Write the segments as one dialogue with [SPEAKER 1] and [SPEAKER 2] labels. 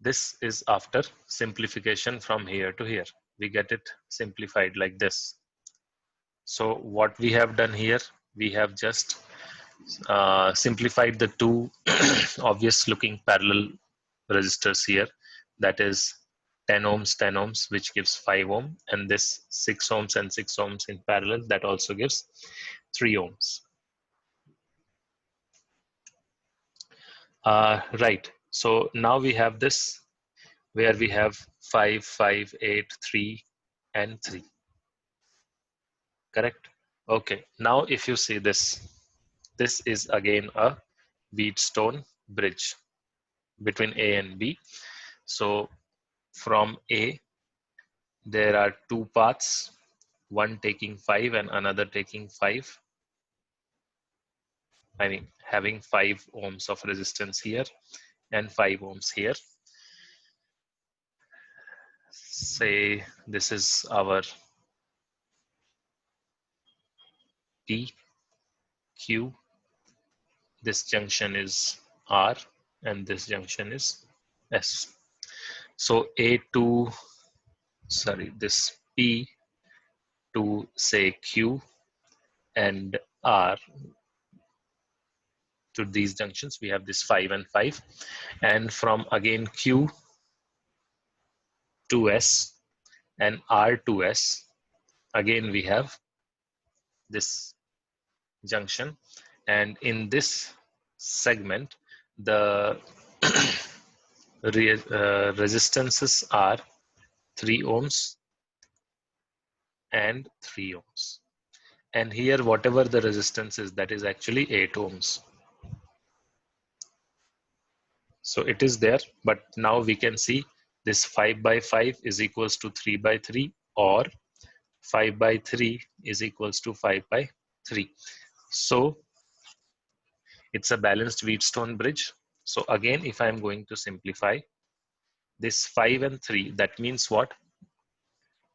[SPEAKER 1] This is after simplification from here to here. We get it simplified like this. So what we have done here, we have just simplified the two obvious looking parallel resistors here. That is 10 ohms, 10 ohms, which gives 5 ohm, and this 6 ohms and 6 ohms in parallel, that also gives 3 ohms. Right. So now we have this where we have 5, 5, 8, 3, and 3. Correct? Okay. Now if you see this, this is again a Wheatstone bridge between A and B. So from A, there are two paths, one taking 5 and another taking 5. I mean, having 5 ohms of resistance here and 5 ohms here. Say this is our P, Q, this junction is R, and this junction is S. So this P to say Q and R, to these junctions we have this 5 and 5, and from again Q to S and R to S, again we have this junction, and in this segment the resistances are 3 ohms and 3 ohms, and here whatever the resistance is, that is actually 8 ohms. So it is there, but now we can see this 5 by 5 is equals to 3 by 3, or 5 by 3 is equals to 5 by 3. So it's a balanced Wheatstone bridge. So again, if I'm going to simplify this 5 and 3, that means what?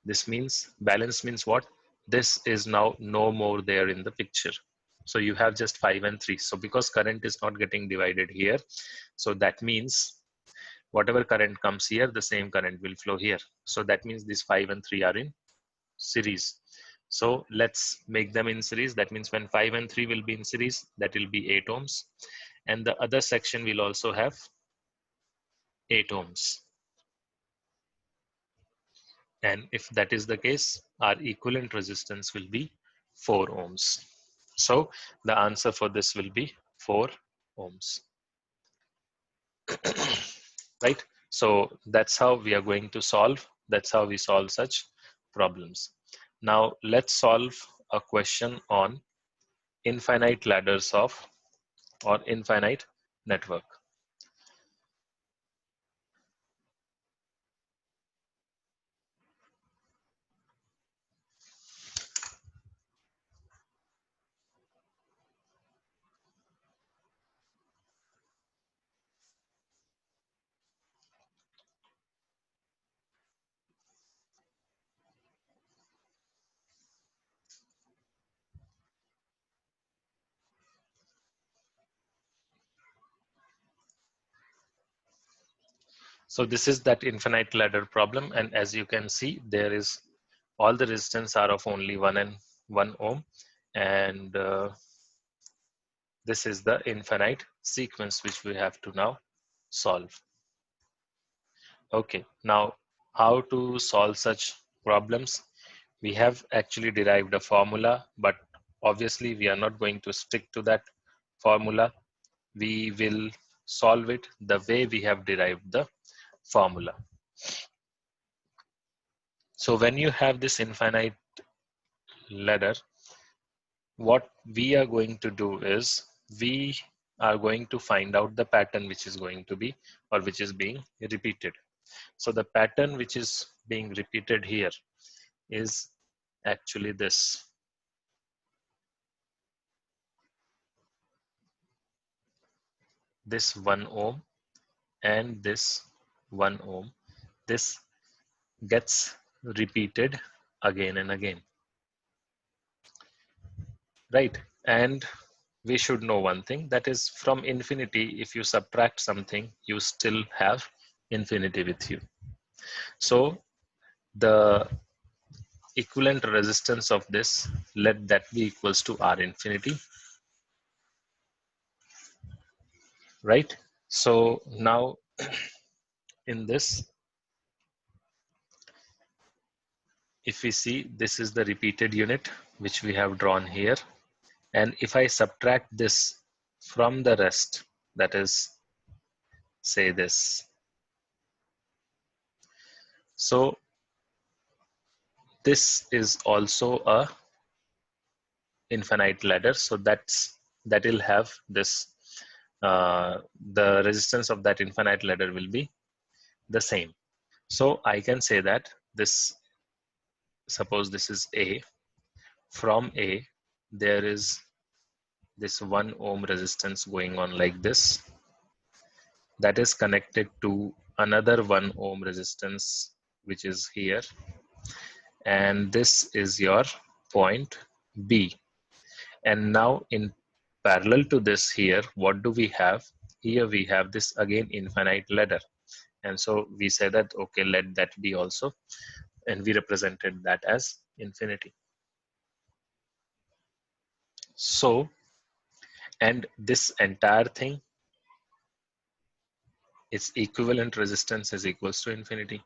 [SPEAKER 1] This means balance means what? This is now no more there in the picture. So you have just 5 and 3. So because current is not getting divided here, so that means whatever current comes here, the same current will flow here. So that means these 5 and 3 are in series. So let's make them in series. That means when 5 and 3 will be in series, that will be 8 ohms. And the other section will also have 8 ohms. And if that is the case, our equivalent resistance will be 4 ohms. So the answer for this will be 4 ohms. Right? So that's how we are going to solve. That's how we solve such problems. Now let's solve a question on infinite ladders of or infinite network. So this is that infinite ladder problem, and as you can see, there is all the resistance are of only 1 ohm, and this is the infinite sequence which we have to now solve. Okay, now how to solve such problems? We have actually derived a formula, but obviously we are not going to stick to that formula. We will solve it the way we have derived the formula. So when you have this infinite ladder, what we are going to do is we are going to find out the pattern which is going to be or which is being repeated. So the pattern which is being repeated here is actually this. This 1 ohm and this 1 ohm, this gets repeated again and again, right? And we should know one thing, that is from infinity, if you subtract something, you still have infinity with you. So the equivalent resistance of this, let that be equals to R infinity, right? So now in this, if we see, this is the repeated unit which we have drawn here. And if I subtract this from the rest, that is, say this. So this is also a infinite ladder. So that will have this, the resistance of that infinite ladder will be the same. So I can say that this, suppose this is A. From A, there is this 1 ohm resistance going on like this, that is connected to another 1 ohm resistance which is here, and this is your point B. And now in parallel to this here, what do we have? Here we have this again infinite ladder, and so we say that okay, let that be also, and we represented that as infinity. So, and this entire thing, its equivalent resistance is equals to infinity.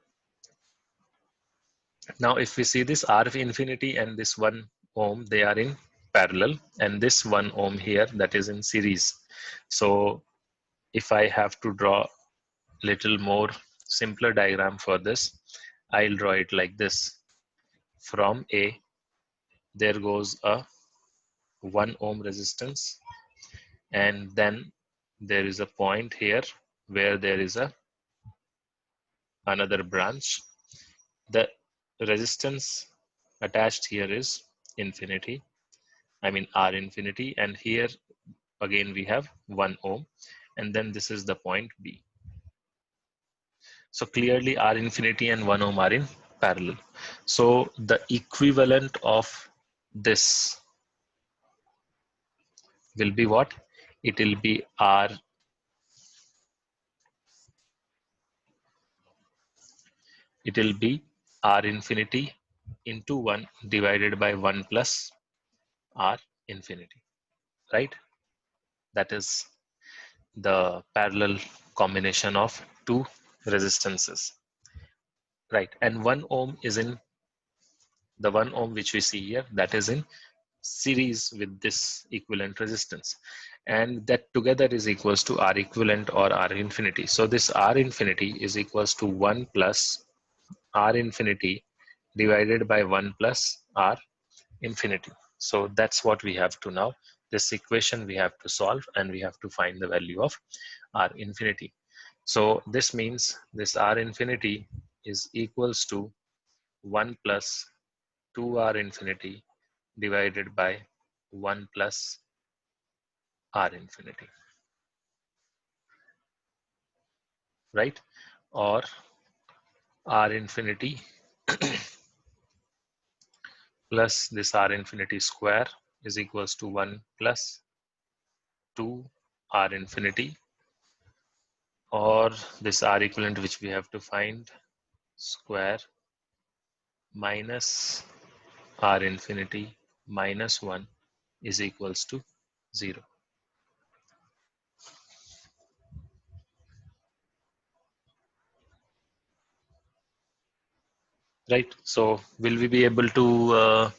[SPEAKER 1] Now if we see this R infinity and this 1 ohm, they are in parallel, and this 1 ohm here, that is in series. So if I have to draw little more simpler diagram for this, I'll draw it like this. From A, there goes a 1 ohm resistance, and then there is a point here where there is another branch. The resistance attached here is infinity, I mean R infinity, and here again we have 1 ohm, and then this is the point B. So clearly R infinity and 1 ohm are in parallel. So the equivalent of this will be what? It will be R, it will be R infinity into 1 divided by 1 plus R infinity, right? That is the parallel combination of two resistances, right? And 1 ohm is in, the 1 ohm which we see here, that is in series with this equivalent resistance, and that together is equals to R equivalent or R infinity. So this R infinity is equals to 1 plus R infinity divided by 1 plus R infinity. So that's what we have to now, this equation we have to solve, and we have to find the value of R infinity. So this means this R infinity is equals to 1 plus 2R infinity divided by 1 plus R infinity, right? Or R infinity plus this R infinity square is equals to 1 plus 2 R infinity, or this R equivalent which we have to find, square minus R infinity minus 1 is equals to 0. Right? So will we be able to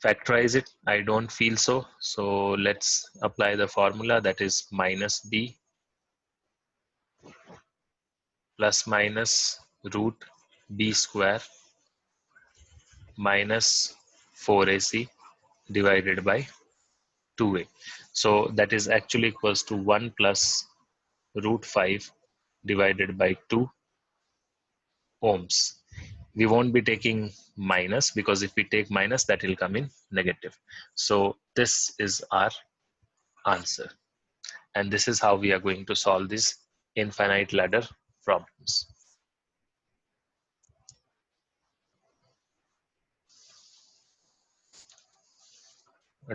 [SPEAKER 1] factorize it? I don't feel so. So let's apply the formula, that is minus B plus minus root B square minus 4AC divided by 2A. So that is actually equals to 1 plus root 5 divided by 2 ohms. We won't be taking minus, because if we take minus, that will come in negative. So this is our answer. And this is how we are going to solve these infinite ladder problems.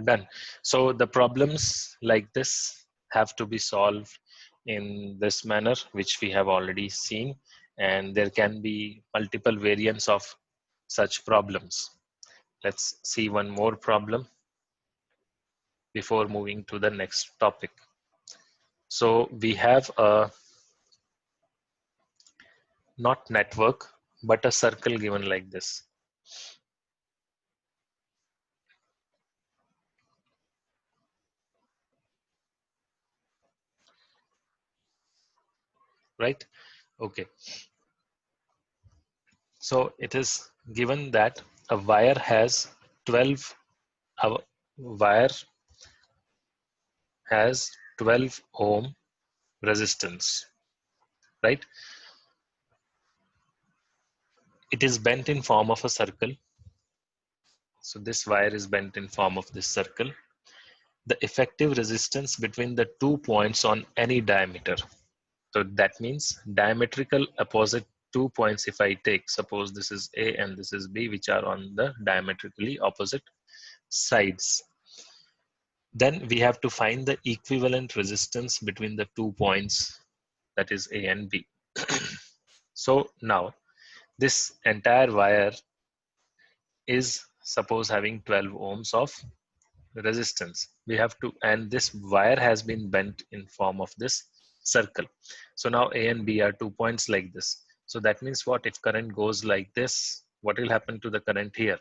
[SPEAKER 1] Done. So the problems like this have to be solved in this manner, which we have already seen, and there can be multiple variants of such problems. Let's see one more problem before moving to the next topic. So we have a not network, but a circle given like this, right? Okay. So it is given that a wire has 12, a wire has 12 ohm resistance, right? It is bent in form of a circle. So this wire is bent in form of this circle. The effective resistance between the 2 points on any diameter. So that means diametrical opposite 2 points, if I take, suppose this is A and this is B, which are on the diametrically opposite sides. Then we have to find the equivalent resistance between the 2 points, that is A and B. So now this entire wire is suppose having 12 ohms of resistance. We have to, and this wire has been bent in form of this circle. So now A and B are 2 points like this. So that means what, if current goes like this, what will happen to the current here?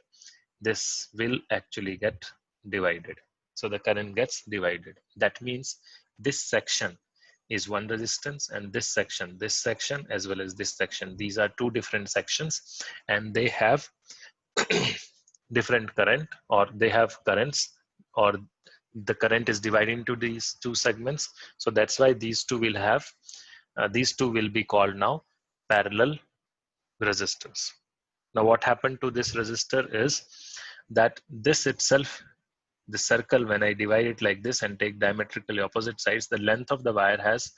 [SPEAKER 1] This will actually get divided. So the current gets divided. That means this section is one resistance, and this section as well as this section, these are two different sections, and they have different current, or they have currents, or the current is divided into these two segments. So that's why these two will have these two will be called now parallel resistors. Now what happened to this resistor is that this itself, the circle, when I divide it like this and take diametrically opposite sides, the length of the wire has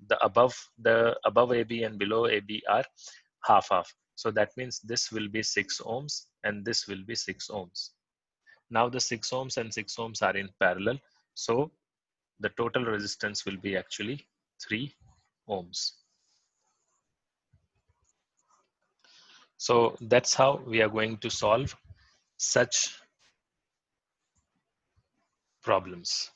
[SPEAKER 1] the above AB and below AB are half half. So that means this will be 6 ohms and this will be 6 ohms. Now the 6 ohms and 6 ohms are in parallel. So the total resistance will be actually 3 ohms. So that's how we are going to solve such problems.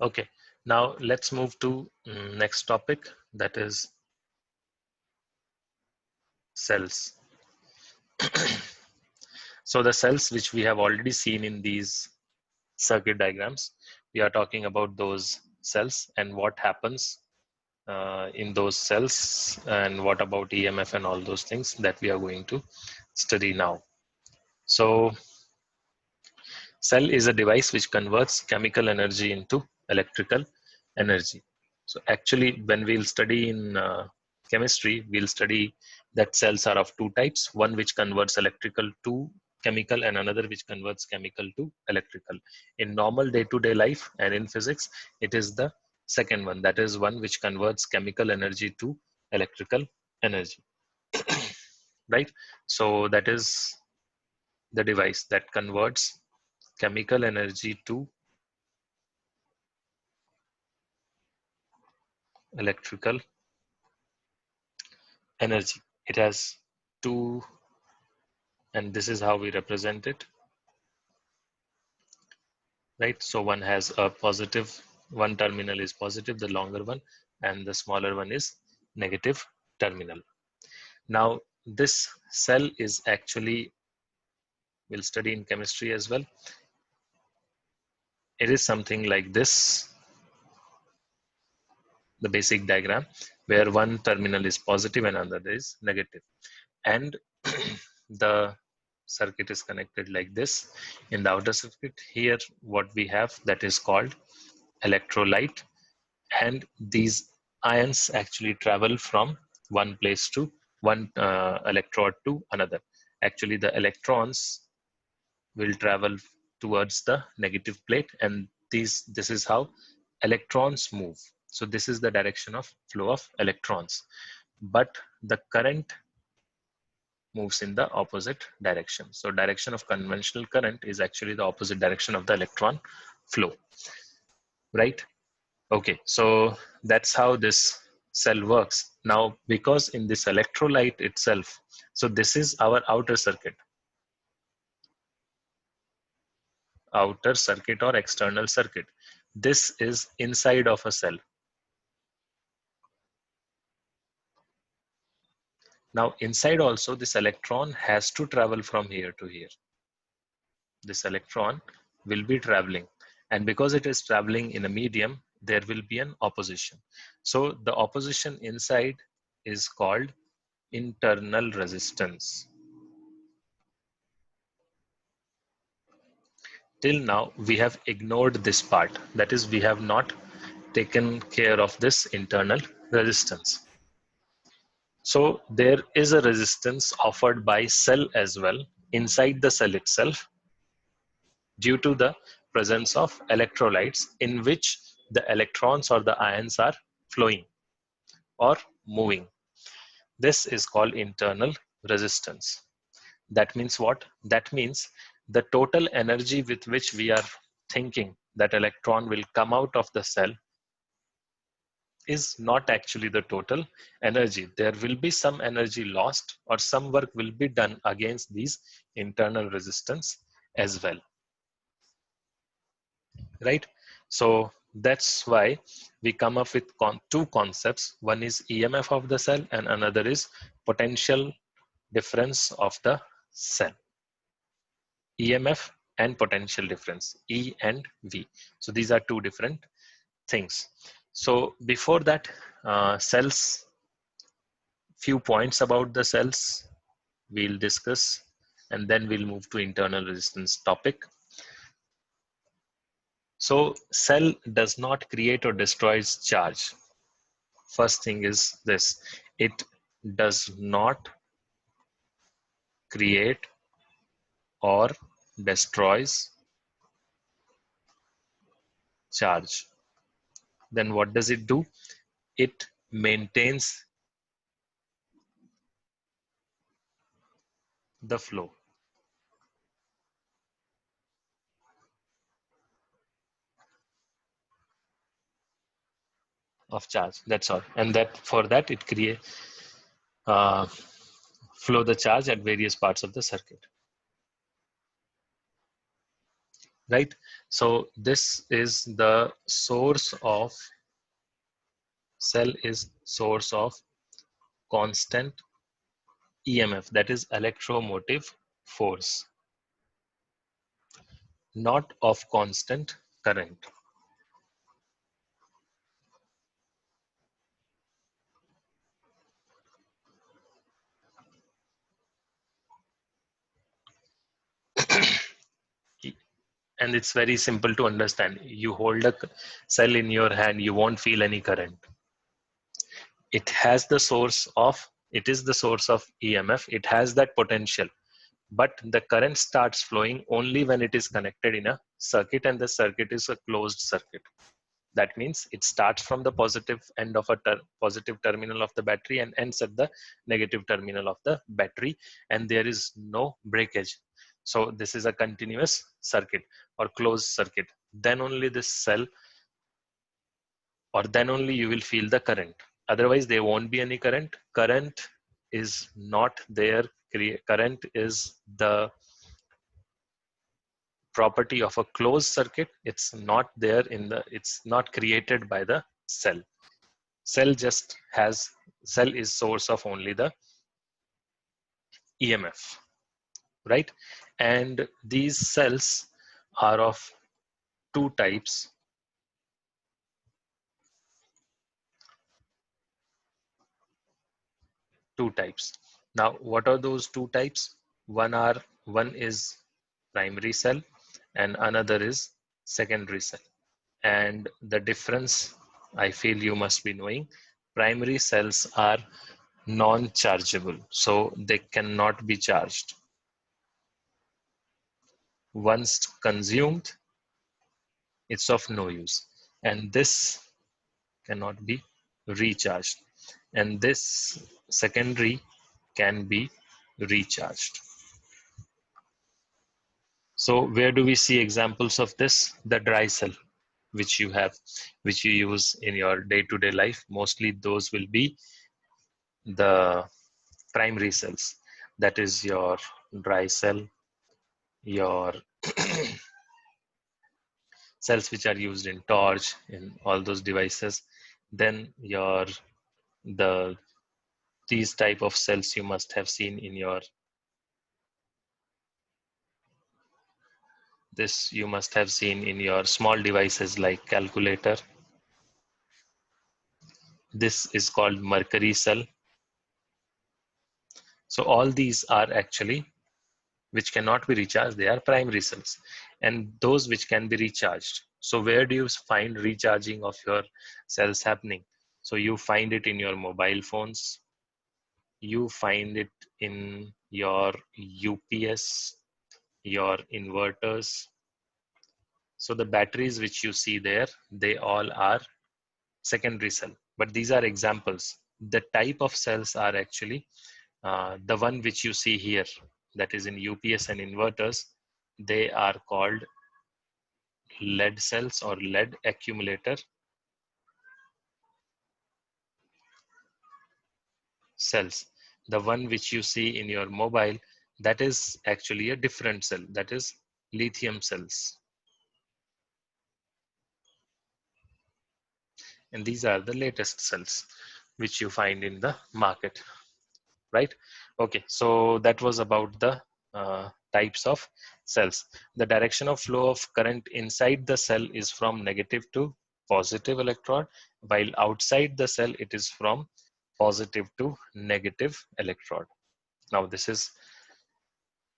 [SPEAKER 1] Okay, now let's move to next topic, that is cells. So the cells which we have already seen in these circuit diagrams, we are talking about those cells and what happens in those cells, and what about EMF and all those things that we are going to study now. So cell is a device which converts chemical energy into electrical energy. So actually when we'll study in chemistry, we'll study that cells are of two types, one which converts electrical to chemical and another which converts chemical to electrical. In normal day-to-day life and in physics, it is the second one, that is one which converts chemical energy to electrical energy. Right? So that is the device that converts chemical energy to electrical energy. It has two, and this is how we represent it. right? So one has a positive, one terminal is positive, the longer one, and the smaller one is negative terminal. Now this cell is actually, we'll study in chemistry as well. It is something like this, the basic diagram, where one terminal is positive and another is negative. And the circuit is connected like this. In the outer circuit, here what we have, that is called electrolyte, and these ions actually travel from one place to one electrode to another. Actually, the electrons will travel towards the negative plate, and this is how electrons move. So this is the direction of flow of electrons, but the current moves in the opposite direction. So direction of conventional current is actually the opposite direction of the electron flow, right? Okay, so that's how this cell works. Now, because in this electrolyte itself, so this is our outer circuit or external circuit. This is inside of a cell. Now, inside also, this electron has to travel from here to here. This electron will be traveling, and because it is traveling in a medium, there will be an opposition. So the opposition inside is called internal resistance. Till now we have ignored this part, that is, we have not taken care of this internal resistance. So there is a resistance offered by cell as well inside the cell itself, due to the presence of electrolytes in which the electrons or the ions are flowing or moving. This is called internal resistance. That means what? That means the total energy with which we are thinking that electron will come out of the cell is not actually the total energy. There will be some energy lost, or some work will be done against these internal resistance as well, right? So that's why we come up with two concepts. One is EMF of the cell and another is potential difference of the cell. EMF and potential difference, E and V. So these are two different things. So before that, cells, few points about the cells we'll discuss, and then we'll move to internal resistance topic. So cell does not create or destroys charge. First thing is this: it does not create or destroys charge. Then what does it do? It maintains the flow of charge. That's all. And that for that it creates flow the charge at various parts of the circuit. Right? So this is the source of cell, is source of constant EMF, that is electromotive force, not of constant current. And it's very simple to understand. You hold a cell in your hand, you won't feel any current. It has the source of, it is the source of EMF, it has that potential, but the current starts flowing only when it is connected in a circuit, and the circuit is a closed circuit. That means it starts from the positive end of a positive terminal of the battery and ends at the negative terminal of the battery, and there is no breakage. So this is a continuous circuit or closed circuit. Then only this cell, or then only you will feel the current. Otherwise there won't be any current. Current is not there. Current is the property of a closed circuit. It's not there in the, it's not created by the cell. Cell just has, cell is source of only the EMF, right? And these cells are of two types. Two types. Now, what are those two types? One is primary cell and another is secondary cell. And the difference, I feel you must be knowing, primary cells are non-chargeable, so they cannot be charged. Once consumed, it's of no use. And this cannot be recharged. And this secondary can be recharged. So where do we see examples of this? The dry cell, which you have, which you use in your day-to-day life. Mostly those will be the primary cells. That is your dry cell, your cells which are used in torch, in all those devices. Then your, the, these type of cells you must have seen in your, this you must have seen in your small devices like calculator. This is called mercury cell. So all these are actually, which cannot be recharged, they are primary cells. And those which can be recharged. So where do you find recharging of your cells happening? So you find it in your mobile phones, you find it in your UPS, your inverters. So the batteries which you see there, they all are secondary cell. But these are examples. The type of cells are actually the one which you see here, that is in UPS and inverters, they are called lead cells or lead accumulator cells. The one which you see in your mobile, that is actually a different cell, that is lithium cells. And these are the latest cells which you find in the market, right? Okay, so that was about the types of cells. The direction of flow of current inside the cell is from negative to positive electrode, while outside the cell it is from positive to negative electrode. Now this is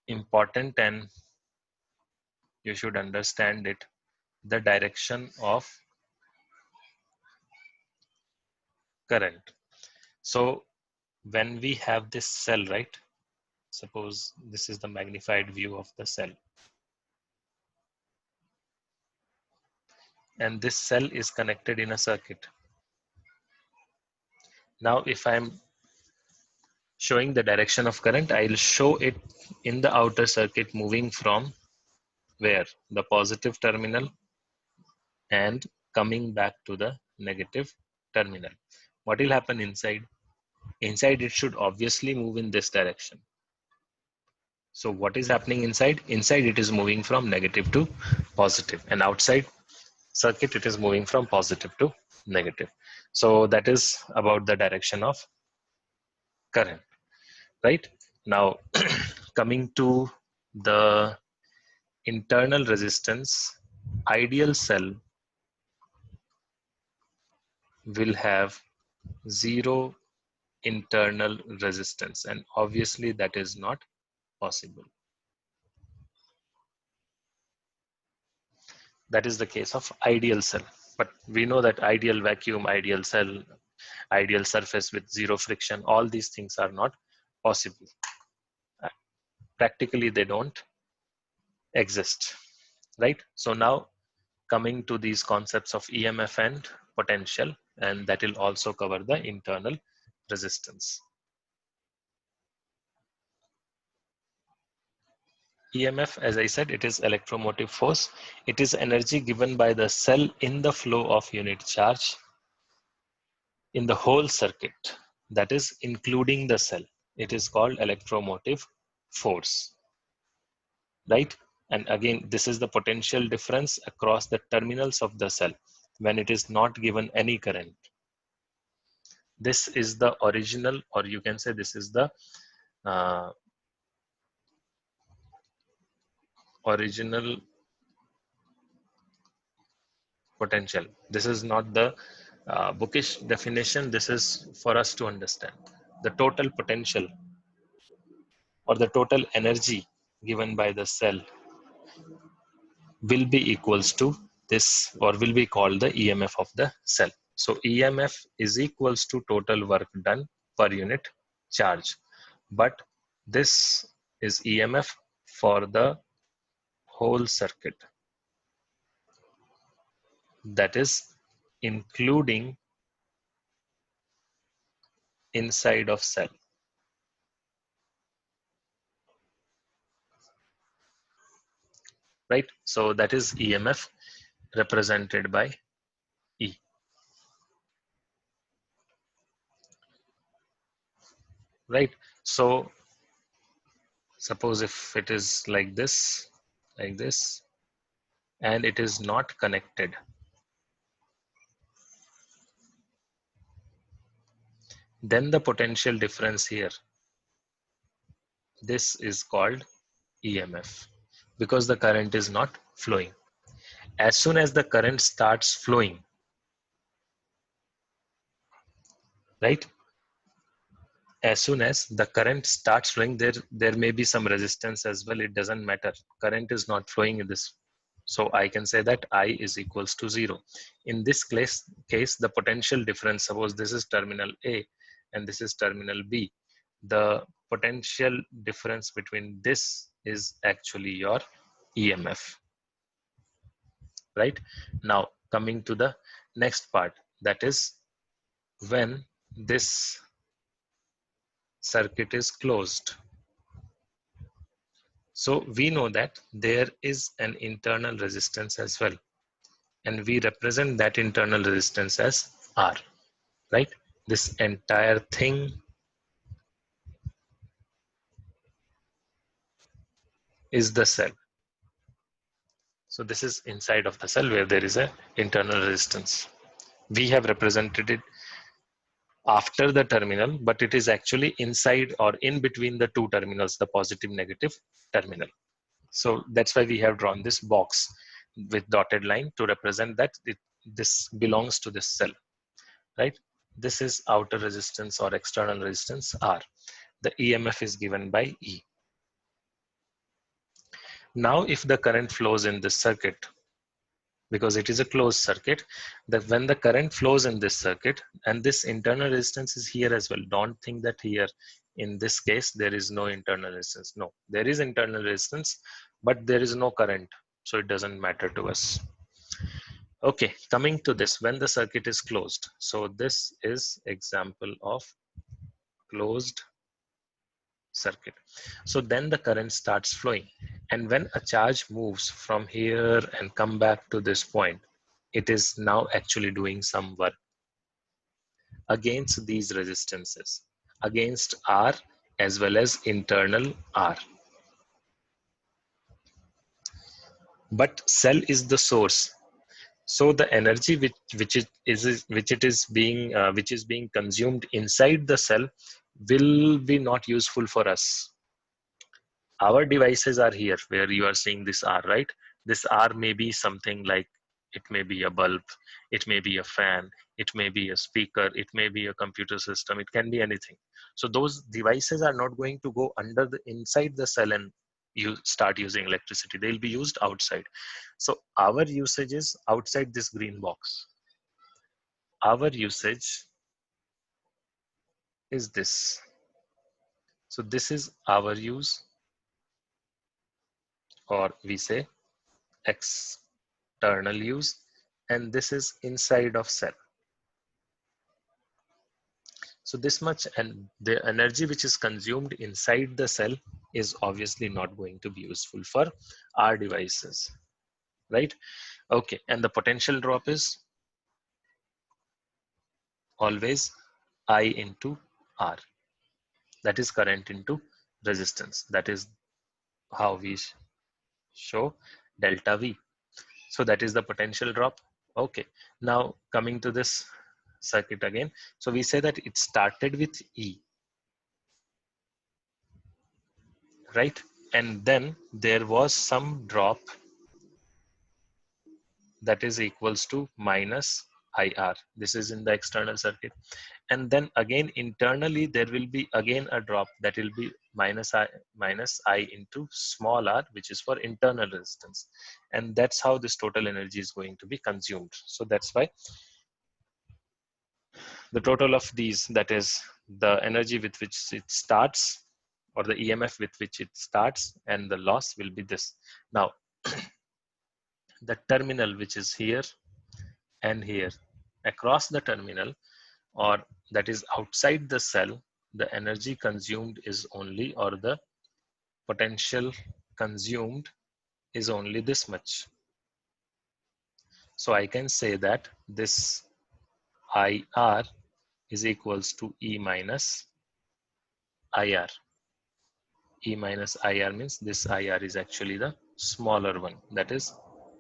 [SPEAKER 1] important and you should understand it. The direction of current. So when we have this cell, right? Suppose this is the magnified view of the cell. And this cell is connected in a circuit. Now, if I'm showing the direction of current, I'll show it in the outer circuit moving from where? The positive terminal and coming back to the negative terminal. What will happen inside? Inside it should obviously move in this direction. So what is happening inside? Inside it is moving from negative to positive, and outside circuit it is moving from positive to negative. So that is about the direction of current, right? Now coming to the internal resistance, ideal cell will have zero internal resistance, and obviously that is not possible. That is the case of ideal cell. But we know that ideal vacuum, ideal cell, ideal surface with zero friction, all these things are not possible. Practically they don't exist, right? So now coming to these concepts of EMF and potential, and that will also cover the internal resistance. EMF, as I said, it is electromotive force. It is energy given by the cell in the flow of unit charge in the whole circuit, that is including the cell. It is called electromotive force, right? And again, this is the potential difference across the terminals of the cell when it is not given any current. This is the original, or you can say this is the uh, original potential. This is not the bookish definition. This is for us to understand. The total potential or the total energy given by the cell will be equals to this, or will be called the EMF of the cell. So EMF is equals to total work done per unit charge. But this is EMF for the whole circuit. That is including inside of cell. Right? So that is EMF represented by E. Right? So suppose if it is like this, and it is not connected, then the potential difference here, this is called EMF, because the current is not flowing. As soon as the current starts flowing, right? As soon as the current starts flowing, there may be some resistance as well. It doesn't matter. Current is not flowing in this. So I can say that I is equals to 0. In this case, the potential difference, suppose this is terminal A and this is terminal B. The potential difference between this is actually your EMF. Right? Now, coming to the next part, that is when this circuit is closed. So we know that there is an internal resistance as well, and we represent that internal resistance as R, right? This entire thing is the cell. So this is inside of the cell where there is a internal resistance. We have represented it after the terminal, but it is actually inside or in between the two terminals, the positive negative terminal. So that's why we have drawn this box with dotted line to represent that this belongs to this cell, right? This is outer resistance or external resistance R. The EMF is given by E. Now, if the current flows in this circuit, because it is a closed circuit, that when the current flows in this circuit, and this internal resistance is here as well. Don't think that here in this case there is no internal resistance. No, there is internal resistance, but there is no current, so it doesn't matter to us. Okay, coming to this, when the circuit is closed. So this is example of closed circuit. So then the current starts flowing, and when a charge moves from here and come back to this point, it is now actually doing some work against these resistances, against R as well as internal R. But cell is the source, so the energy which is being consumed inside the cell will be not useful for us. Our devices are here where you are seeing this R, right? This R may be something like, it may be a bulb, it may be a fan, it may be a speaker, it may be a computer system, it can be anything. So those devices are not going to go under the inside the cell and you start using electricity. They'll be used outside. So our usage is outside this green box. Our usage is this. So this is our use, or we say external use, and this is inside of cell. So this much, and the energy which is consumed inside the cell is obviously not going to be useful for our devices, right? Okay, and the potential drop is always I into R. That is current into resistance. That is how we show delta V. So that is the potential drop. Okay, now coming to this circuit again. So we say that it started with E, right? And then there was some drop that is equals to minus IR. This is in the external circuit. And then again internally there will be again a drop that will be minus I into small r, which is for internal resistance. And that's how this total energy is going to be consumed. So that's why the total of these, that is the energy with which it starts or the EMF with which it starts and the loss will be this. Now the terminal which is here and here, across the terminal, or that is outside the cell, the energy consumed is only, or the potential consumed is only this much. So I can say that this IR is equals to E minus IR. E minus IR means this IR is actually the smaller one, that is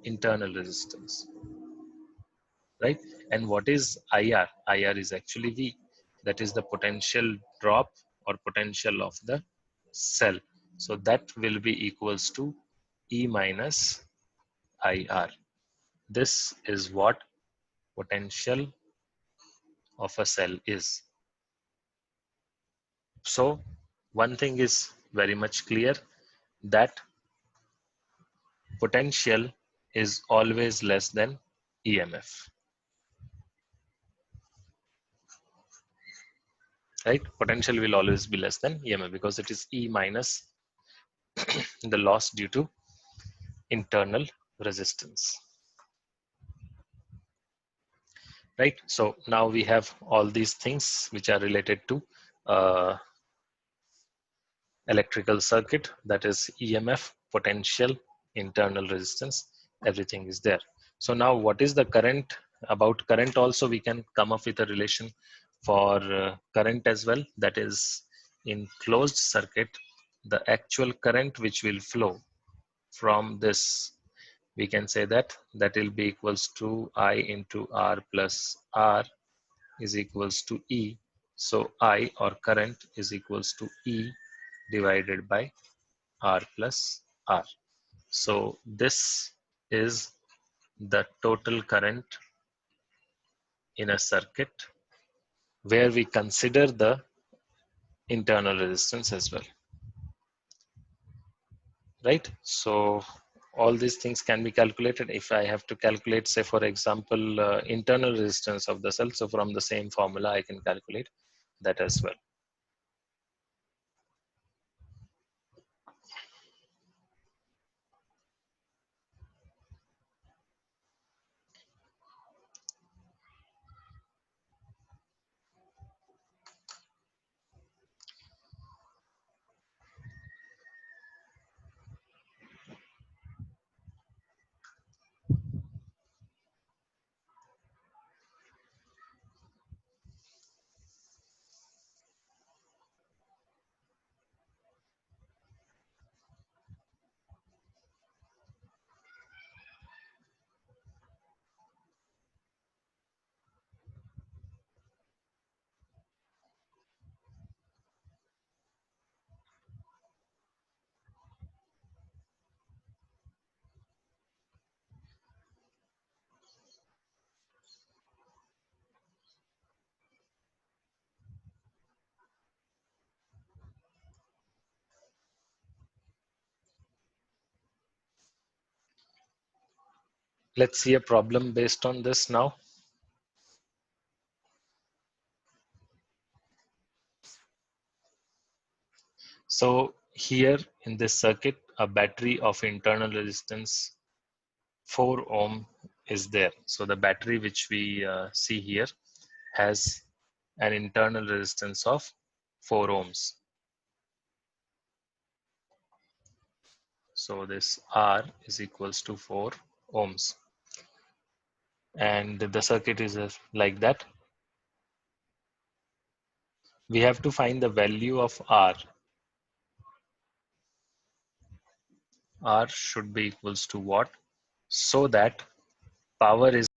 [SPEAKER 1] internal resistance, right? And what is IR? IR is actually V, that is the potential drop or potential of the cell. So that will be equals to E minus IR. This is what potential of a cell is. So one thing is very much clear, that potential is always less than EMF, right? Potential will always be less than EMF because it is E minus the loss due to internal resistance, right? So now we have all these things which are related to uh, electrical circuit, that is EMF, potential, internal resistance, everything is there. So now what is the current? About current also we can come up with a relation for current as well, that is in closed circuit, the actual current which will flow from this, we can say that that will be equals to I into R plus R is equals to E. So I, or current, is equals to E divided by R plus R. So this is the total current in a circuit where we consider the internal resistance as well, right? So all these things can be calculated. If I have to calculate, say for example, internal resistance of the cell, so from the same formula I can calculate that as well. Let's see a problem based on this now. So here in this circuit, a battery of internal resistance 4 ohm is there. So the battery which we see here has an internal resistance of 4 ohms. So this R is equals to 4 ohms. And the circuit is like that. We have to find the value of R. R should be equals to what? So that power is